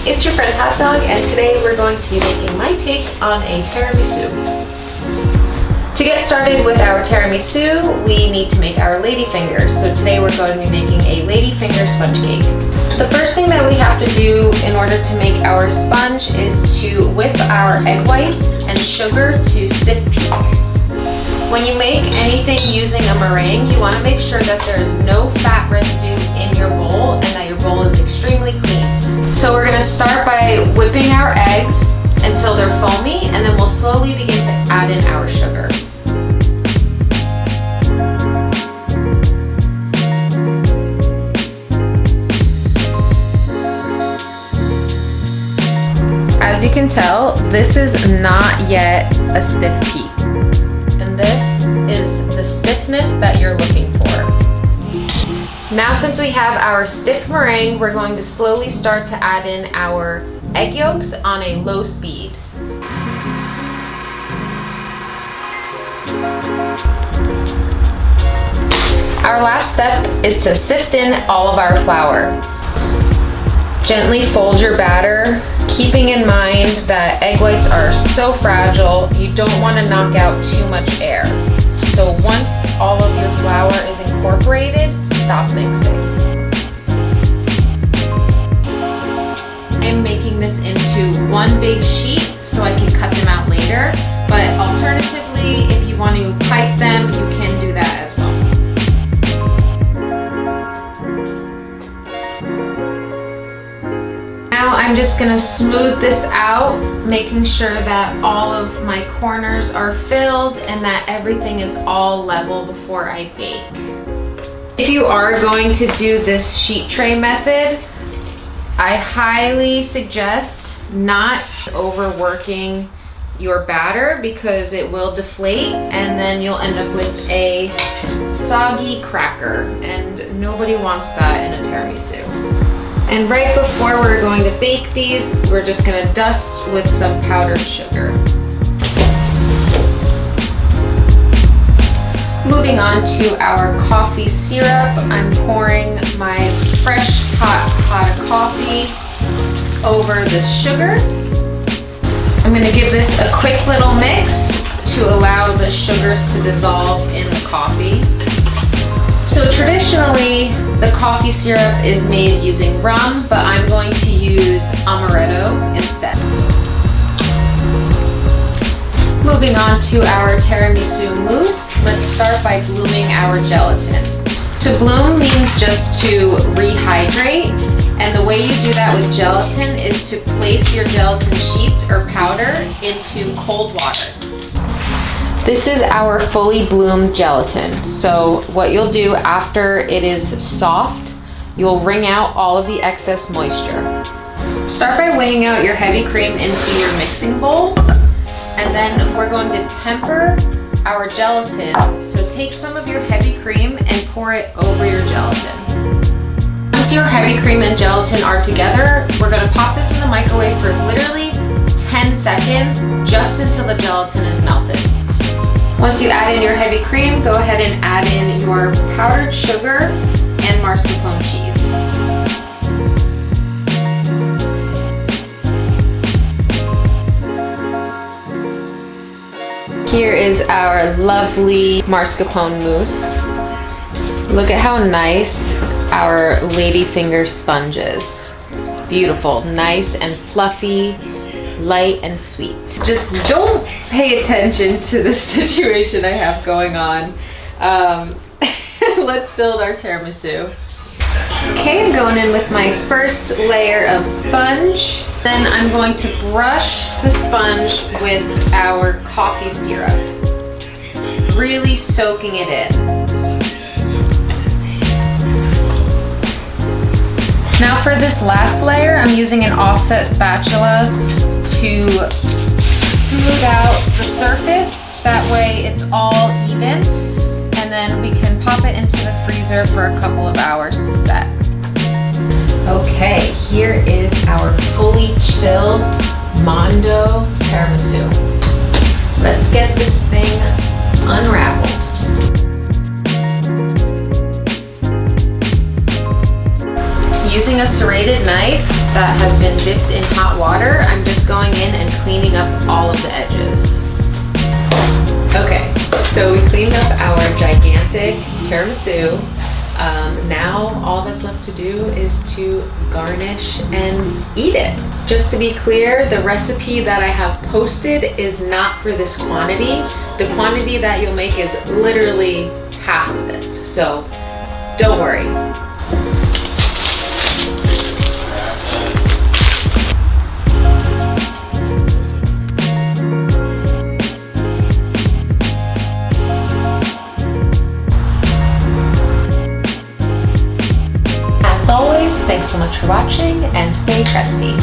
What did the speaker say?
it's your friend Hot Dog, and today we're going to be making my take on a tiramisu. To get started with our tiramisu, we need to make our ladyfingers. So today we're going to be making a ladyfinger sponge cake. The first thing that we have to do in order to make our sponge is to whip our egg whites and sugar to stiff peak. When you make anything using a meringue, you want to make sure that there is no fat residue in your bowl and that your bowl is extremely clean. So we're going to start by whipping our eggs until they're foamy, and then we'll slowly begin to add in our sugar. As you can tell, this is not yet a stiff peak. And this is the stiffness that you're looking for. Now, since we have our stiff meringue, we're going to slowly start to add in our egg yolks on a low speed. Our last step is to sift in all of our flour. Gently fold your batter, keeping in mind that egg whites are so fragile, you don't want to knock out too much air. So once all of your flour is incorporated, stop mixing. I'm making this into one big sheet so I can cut them out later, but alternatively, if you want to pipe them, you can do that as well. Now I'm just going to smooth this out, making sure that all of my corners are filled and that everything is all level before I bake. If you are going to do this sheet tray method, I highly suggest not overworking your batter because it will deflate and then you'll end up with a soggy cracker, and nobody wants that in a tiramisu. And right before we're going to bake these, we're just going to dust with some powdered sugar. Moving on to our coffee syrup, I'm pouring my fresh hot pot of coffee over the sugar. I'm going to give this a quick little mix to allow the sugars to dissolve in the coffee. So traditionally, the coffee syrup is made using rum, but I'm going to use amaretto instead. Moving on to our tiramisu mousse, let's start by blooming our gelatin. To bloom means just to rehydrate, and the way you do that with gelatin is to place your gelatin sheets or powder into cold water. This is our fully bloomed gelatin. So what you'll do after it is soft, you'll wring out all of the excess moisture. Start by weighing out your heavy cream into your mixing bowl, and then we're going to temper our gelatin. So take some of your heavy cream and pour it over your gelatin. Once your heavy cream and gelatin are together, we're going to pop this in the microwave for literally 10 seconds, just until the gelatin is melted. Once you add in your heavy cream, go ahead and add in your powdered sugar and mascarpone cheese. Here is our lovely mascarpone mousse. Look at how nice our ladyfinger sponge is. Beautiful, nice and fluffy, light and sweet. Just don't pay attention to the situation I have going on. Let's build our tiramisu. Okay, I'm going in with my first layer of sponge. Then I'm going to brush the sponge with our coffee syrup, really soaking it in. Now for this last layer, I'm using an offset spatula to smooth out the surface. That way it's all even, and then we can pop it into the freezer for a couple of hours to set. Okay, here is our fully chilled Mondo tiramisu. Let's get this thing unraveled. Using a serrated knife, that has been dipped in hot water, I'm just going in and cleaning up all of the edges. Okay, so we cleaned up our gigantic tiramisu. Now all that's left to do is to garnish and eat it. Just to be clear, the recipe that I have posted is not for this quantity. The quantity that you'll make is literally half of this, so don't worry. As always, thanks so much for watching and stay crusty.